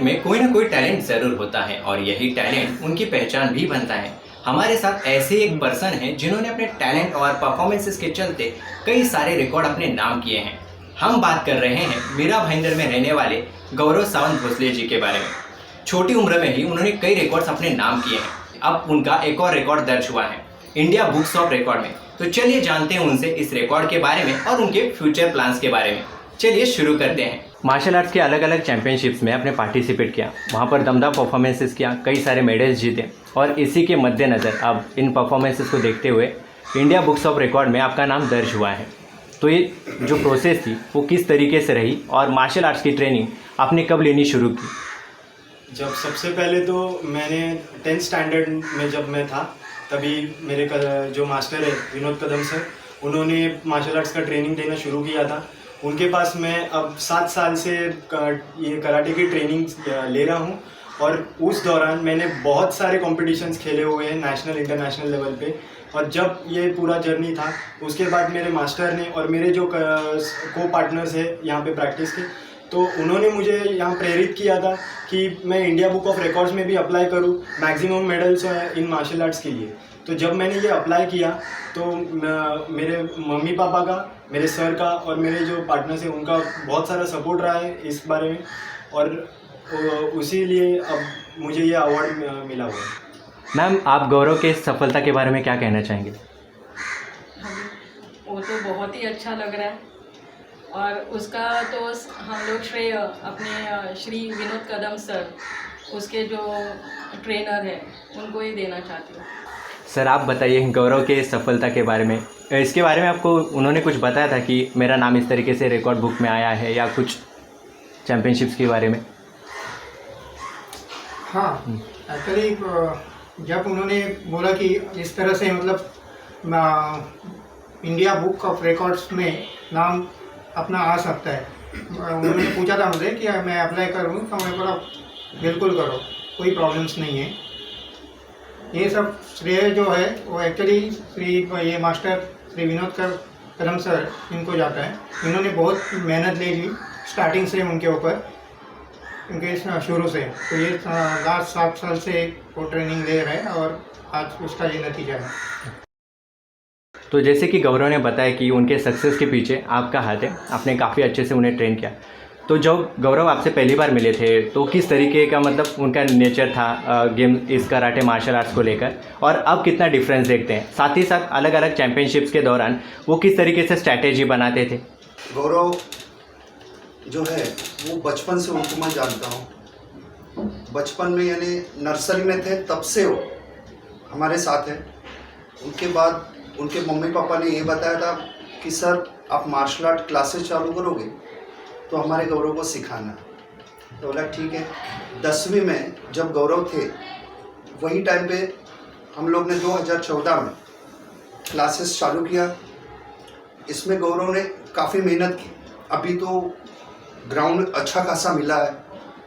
में कोई ना कोई टैलेंट ज़रूर होता है और यही टैलेंट उनकी पहचान भी बनता है। हमारे साथ ऐसे एक पर्सन हैं जिन्होंने अपने टैलेंट और परफॉर्मेंसेस के चलते कई सारे रिकॉर्ड अपने नाम किए हैं। हम बात कर रहे हैं मीरा भाईंदर में रहने वाले गौरव सावंत भोसले जी के बारे में। छोटी उम्र में ही उन्होंने कई रिकॉर्ड्स अपने नाम किए हैं। अब उनका एक और रिकॉर्ड दर्ज हुआ है इंडिया बुक्स ऑफ रिकॉर्ड में। तो चलिए जानते हैं उनसे इस रिकॉर्ड के बारे में और उनके फ्यूचर प्लान्स के बारे में। चलिए शुरू करते हैं। मार्शल आर्ट्स के अलग अलग चैंपियनशिप्स में आपने पार्टिसिपेट किया, वहाँ पर दमदार परफॉर्मेंसेस किया, कई सारे मेडल्स जीते और इसी के मद्देनज़र अब इन परफॉर्मेंसेस को देखते हुए इंडिया बुक्स ऑफ रिकॉर्ड में आपका नाम दर्ज हुआ है। तो ये जो प्रोसेस थी वो किस तरीके से रही और मार्शल आर्ट्स की ट्रेनिंग आपने कब लेनी शुरू की? जब सबसे पहले तो मैंने 10th स्टैंडर्ड में जब मैं था तभी मेरे जो मास्टर है विनोद कदम सर, उन्होंने मार्शल आर्ट्स का ट्रेनिंग देना शुरू किया था। उनके पास मैं अब 7 साल से ये कराटे की ट्रेनिंग ले रहा हूँ और उस दौरान मैंने बहुत सारे कॉम्पिटिशन्स खेले हुए हैं नेशनल इंटरनेशनल लेवल पे। और जब ये पूरा जर्नी था उसके बाद मेरे मास्टर ने और मेरे जो को पार्टनर्स हैं यहाँ पे प्रैक्टिस के, तो उन्होंने मुझे यहाँ प्रेरित किया था कि मैं इंडिया बुक ऑफ रिकॉर्ड्स में भी अप्लाई करूँ maximum medals in martial arts के लिए। तो जब मैंने ये अप्लाई किया तो मेरे मम्मी पापा का, मेरे सर का और मेरे जो पार्टनर्स हैं उनका बहुत सारा सपोर्ट रहा है इस बारे में और उसी लिए अब मुझे ये अवार्ड मिला हुआ है। मैम, आप गौरव के सफलता के बारे में क्या कहना चाहेंगे? वो तो बहुत ही अच्छा लग रहा है और उसका तो हम लोग श्रेय अपने श्री विनोद कदम सर, उसके जो ट्रेनर हैं, उनको ही देना चाहती हूँ। सर, आप बताइए गौरव के सफलता के बारे में। इसके बारे में आपको उन्होंने कुछ बताया था कि मेरा नाम इस तरीके से रिकॉर्ड बुक में आया है या कुछ चैम्पियनशिप्स के बारे में? हाँ, एक्चुअली जब उन्होंने बोला कि इस तरह से मतलब इंडिया बुक ऑफ रिकॉर्ड्स में नाम अपना आ सकता है, उन्होंने पूछा था मुझे कि मैं अप्लाई करूँ, तो मैंने बोला बिल्कुल करो, कोई प्रॉब्लम्स नहीं है। ये सब श्रेय जो है वो एक्चुअली ये मास्टर श्री विनोद कदम सर, इनको जाता है। इन्होंने बहुत मेहनत ले ली स्टार्टिंग से उनके ऊपर, उनके शुरू से। तो ये लास्ट 7 साल से वो ट्रेनिंग ले रहे हैं और आज उसका ये नतीजा है। तो जैसे कि गौरव ने बताया कि उनके सक्सेस के पीछे आपका हाथ है, आपने काफ़ी अच्छे से उन्हें ट्रेन किया। तो जब गौरव आपसे पहली बार मिले थे तो किस तरीके का मतलब उनका नेचर था गेम इस कराटे मार्शल आर्ट्स को लेकर, और अब कितना डिफरेंस देखते हैं? साथ ही साथ अलग अलग चैम्पियनशिप्स के दौरान वो किस तरीके से स्ट्रैटेजी बनाते थे? गौरव जो है वो बचपन से उनको मैं जानता हूँ। बचपन में यानी नर्सरी में थे तब से वो हमारे साथ है। उनके बाद उनके मम्मी पापा ने ये बताया था कि सर आप मार्शल आर्ट क्लासेस चालू करोगे तो हमारे गौरव को सिखाना। तो बोला ठीक है। 10वीं में जब गौरव थे वही टाइम पे हम लोग ने 2014 में क्लासेस चालू किया। इसमें गौरव ने काफ़ी मेहनत की। अभी तो ग्राउंड अच्छा खासा मिला है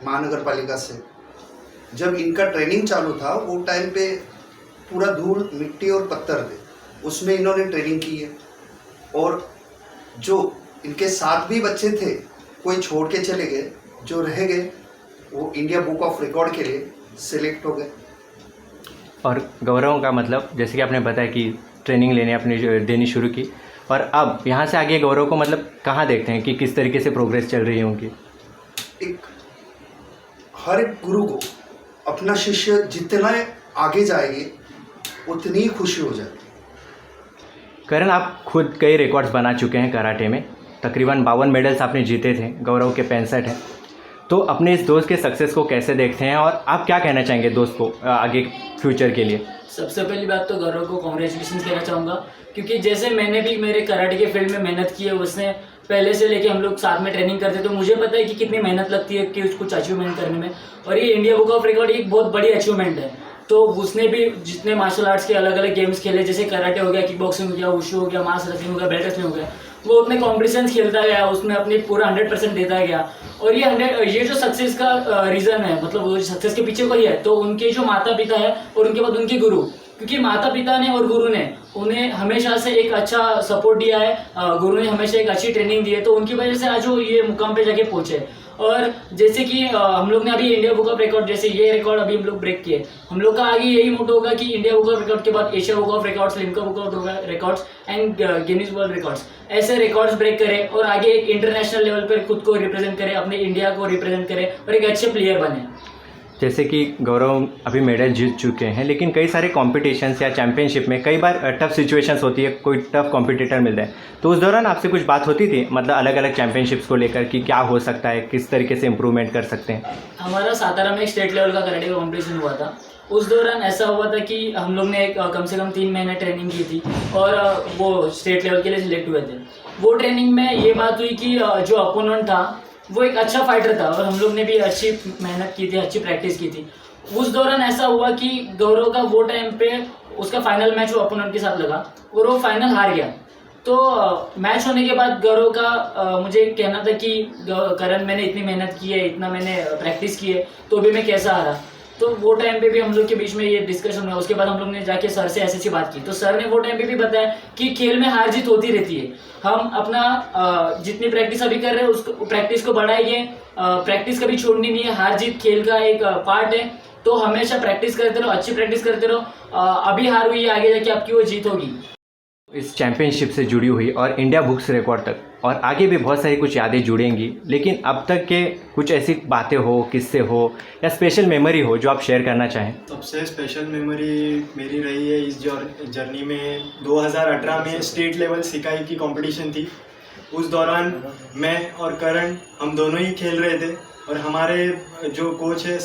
महानगर पालिका से। जब इनका ट्रेनिंग चालू था वो टाइम पे पूरा धूल मिट्टी और पत्थर थे, उसमें इन्होंने ट्रेनिंग की है। और जो इनके साथ भी बच्चे थे कोई छोड़ के चले गए, जो रह गए वो इंडिया बुक ऑफ रिकॉर्ड के लिए सिलेक्ट हो गए। और गौरव का मतलब जैसे कि आपने बताया कि ट्रेनिंग लेने अपनी देनी शुरू की, और अब यहाँ से आगे गौरव को मतलब कहाँ देखते हैं कि किस तरीके से प्रोग्रेस चल रही है उनकी? हर एक गुरु को अपना शिष्य जितना आगे जाएगी उतनी ही खुशी हो जाएगी। करण, आप खुद कई रिकॉर्ड्स बना चुके हैं कराटे में, तकरीबन 52 मेडल्स आपने जीते थे, गौरव के 65 हैं। तो अपने इस दोस्त के सक्सेस को कैसे देखते हैं और आप क्या कहना चाहेंगे दोस्त को आगे फ्यूचर के लिए? सबसे पहली बात तो गौरव को कॉन्ग्रेचुलेशन कहना चाहूँगा, क्योंकि जैसे मैंने भी मेरे कराटे के फील्ड में मेहनत की है, उसने पहले से लेके हम लोग साथ में ट्रेनिंग करते, तो मुझे पता है कि कितनी मेहनत लगती है कि कुछ अचीवमेंट करने में। और ये इंडिया बुक ऑफ रिकॉर्ड एक बहुत बड़ी अचीवमेंट है। तो उसने भी जितने मार्शल आर्ट्स के अलग अलग गेम्स खेले, जैसे कराटे हो गया, किक बॉक्सिंग हो गया, वुशु हो गया, मास रेसलिंग हो गया, बेल्ट रेसलिंग हो गया, वो उतने कॉम्पिटिशन्स खेलता गया, उसमें अपनी पूरा 100% देता गया। और ये जो सक्सेस का रीज़न है, मतलब वो सक्सेस के पीछे वही है, तो उनके जो माता पिता है और उनके बाद उनके गुरु, क्योंकि माता पिता ने और गुरु ने उन्हें हमेशा से एक अच्छा सपोर्ट दिया है, गुरु ने हमेशा एक अच्छी ट्रेनिंग दी है, तो उनकी वजह से आज वो ये मुकाम पे जाके पहुँचे। और जैसे कि हम लोग ने अभी इंडिया बुक ऑफ रिकॉर्ड, जैसे ये रिकॉर्ड अभी हम लोग ब्रेक किए, हम लोग का आगे यही मोटो होगा कि इंडिया बुक ऑफ रिकॉर्ड के बाद Asia book of records, Limca book of records and Guinness world records, ऐसे रिकॉर्ड्स ब्रेक करें और आगे एक इंटरनेशनल लेवल पर खुद को रिप्रेजेंट करें, अपने इंडिया को रिप्रेजेंट करें और एक अच्छे प्लेयर बने। जैसे कि गौरव अभी मेडल जीत चुके हैं, लेकिन कई सारे कॉम्पिटिशन्स या चैंपियनशिप में कई बार टफ सिचुएशंस होती है, कोई टफ कॉम्पिटिटर मिलता है, तो उस दौरान आपसे कुछ बात होती थी, मतलब अलग अलग चैंपियनशिप्स को लेकर कि क्या हो सकता है, किस तरीके से इम्प्रूवमेंट कर सकते हैं? हमारा सातारा में एक स्टेट लेवल का कराटे का कॉम्पिटिशन हुआ था। उस दौरान ऐसा हुआ था कि हम लोग ने एक कम से कम 3 महीने ट्रेनिंग की थी और वो स्टेट लेवल के लिए सिलेक्ट हुए थे। वो ट्रेनिंग में ये बात हुई कि जो अपोनेंट था वो एक अच्छा फाइटर था और हम लोग ने भी अच्छी मेहनत की थी, अच्छी प्रैक्टिस की थी। उस दौरान ऐसा हुआ कि गौरव का वो टाइम पे उसका फाइनल मैच वो अपोनेंट के साथ लगा और वो फाइनल हार गया। तो मैच होने के बाद गौरव का मुझे कहना था कि करण, मैंने इतनी मेहनत की है, इतना मैंने प्रैक्टिस की है, तो भी मैं कैसा हारा। तो वो टाइम पे भी हम लोग के बीच में ये डिस्कशन हुआ। उसके बाद हम लोग ने जाके सर से ऐसी बात की, तो सर ने वो टाइम पे भी बताया कि खेल में हार जीत होती रहती है, हम अपना जितनी प्रैक्टिस अभी कर रहे हैं उसको प्रैक्टिस को बढ़ाइए, प्रैक्टिस कभी छोड़नी नहीं है, हार जीत खेल का एक पार्ट है, तो हमेशा प्रैक्टिस करते रहो, अच्छी प्रैक्टिस करते रहो, अभी हार हुई है, आगे जाके आपकी वो जीत होगी। इस चैंपियनशिप से जुड़ी हुई और इंडिया बुक्स रिकॉर्ड तक और आगे भी बहुत सारी कुछ यादें जुड़ेंगी, लेकिन अब तक के कुछ ऐसी बातें हो, किस्से हो या स्पेशल मेमोरी हो जो आप शेयर करना चाहें? सबसे स्पेशल मेमोरी मेरी रही है इस जर्नी में, 2018 में स्टेट लेवल सिकाई की कंपटीशन थी। उस दौरान मैं और करण हम दोनों ही खेल रहे थे और हमारे जो कोच है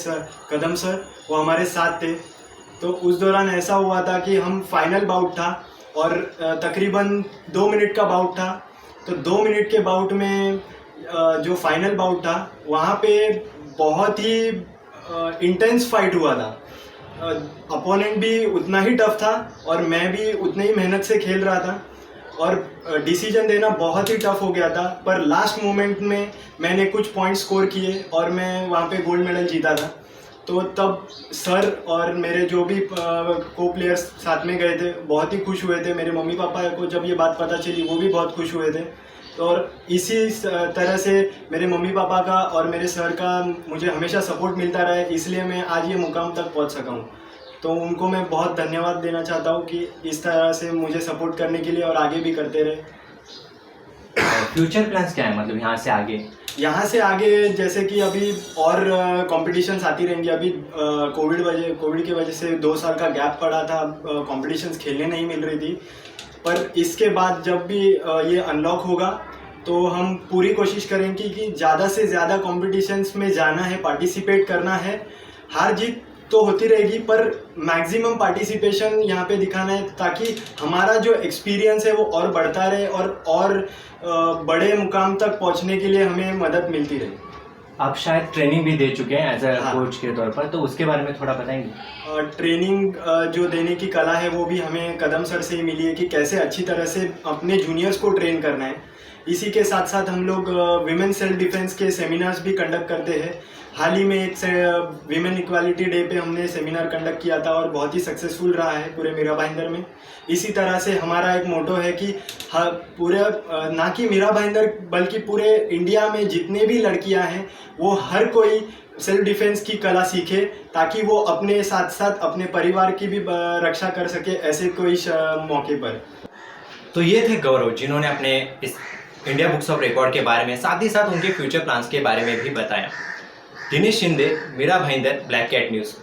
कदम सर, वो हमारे साथ थे। तो उस दौरान ऐसा हुआ था कि हम फाइनल बाउट था और तकरीबन 2 मिनट का बाउट था। तो 2 मिनट के बाउट में जो फाइनल बाउट था वहाँ पे बहुत ही इंटेंस फाइट हुआ था। अपोनेंट भी उतना ही टफ था और मैं भी उतनी ही मेहनत से खेल रहा था और डिसीजन देना बहुत ही टफ हो गया था। पर लास्ट मोमेंट में मैंने कुछ पॉइंट स्कोर किए और मैं वहाँ पे गोल्ड मेडल जीता था। तो तब सर और मेरे जो भी को प्लेयर्स साथ में गए थे बहुत ही खुश हुए थे। मेरे मम्मी पापा को जब ये बात पता चली वो भी बहुत खुश हुए थे। तो और इसी तरह से मेरे मम्मी पापा का और मेरे सर का मुझे हमेशा सपोर्ट मिलता रहा है, इसलिए मैं आज ये मुकाम तक पहुंच सका हूँ। तो उनको मैं बहुत धन्यवाद देना चाहता हूँ कि इस तरह से मुझे सपोर्ट करने के लिए और आगे भी करते रहे। फ्यूचर प्लान्स क्या है, मतलब यहाँ से आगे? यहाँ से आगे जैसे कि अभी और कॉम्पिटिशन्स आती रहेंगी। अभी कोविड की वजह से 2 साल का गैप पड़ा था, कॉम्पिटिशन्स खेलने नहीं मिल रही थी। पर इसके बाद जब भी ये अनलॉक होगा तो हम पूरी कोशिश करेंगे कि ज़्यादा से ज़्यादा कॉम्पिटिशन्स में जाना है, पार्टिसिपेट करना है। हार जीत तो होती रहेगी पर मैक्सिमम पार्टिसिपेशन यहाँ पे दिखाना है, ताकि हमारा जो एक्सपीरियंस है वो और बढ़ता रहे और बड़े मुकाम तक पहुँचने के लिए हमें मदद मिलती रहे। आप शायद ट्रेनिंग भी दे चुके हैं एज अ हाँ। कोच के तौर पर, तो उसके बारे में थोड़ा बताएंगे? ट्रेनिंग जो देने की कला है वो भी हमें कदम सर से ही मिली है कि कैसे अच्छी तरह से अपने जूनियर्स को ट्रेन करना है। इसी के साथ साथ हम लोग विमेन सेल्फ डिफेंस के सेमिनार्स भी कंडक्ट करते हैं। हाल ही में एक विमेन इक्वालिटी डे पे हमने सेमिनार कंडक्ट किया था और बहुत ही सक्सेसफुल रहा है पूरे मीरा भाईंदर में। इसी तरह से हमारा एक मोटो है कि पूरे ना कि मीरा भाईंदर बल्कि पूरे इंडिया में जितने भी लड़कियां हैं वो हर कोई सेल्फ डिफेंस की कला सीखे, ताकि वो अपने साथ साथ अपने परिवार की भी रक्षा कर सके ऐसे कोई मौके पर। तो ये थे गौरव, जिन्होंने अपने इस इंडिया बुक्स ऑफ रिकॉर्ड के बारे में, साथ ही साथ उनके फ्यूचर प्लान्स के बारे में भी बताया। Dinesh Shinde, Mira Bhayandar, Black Cat news.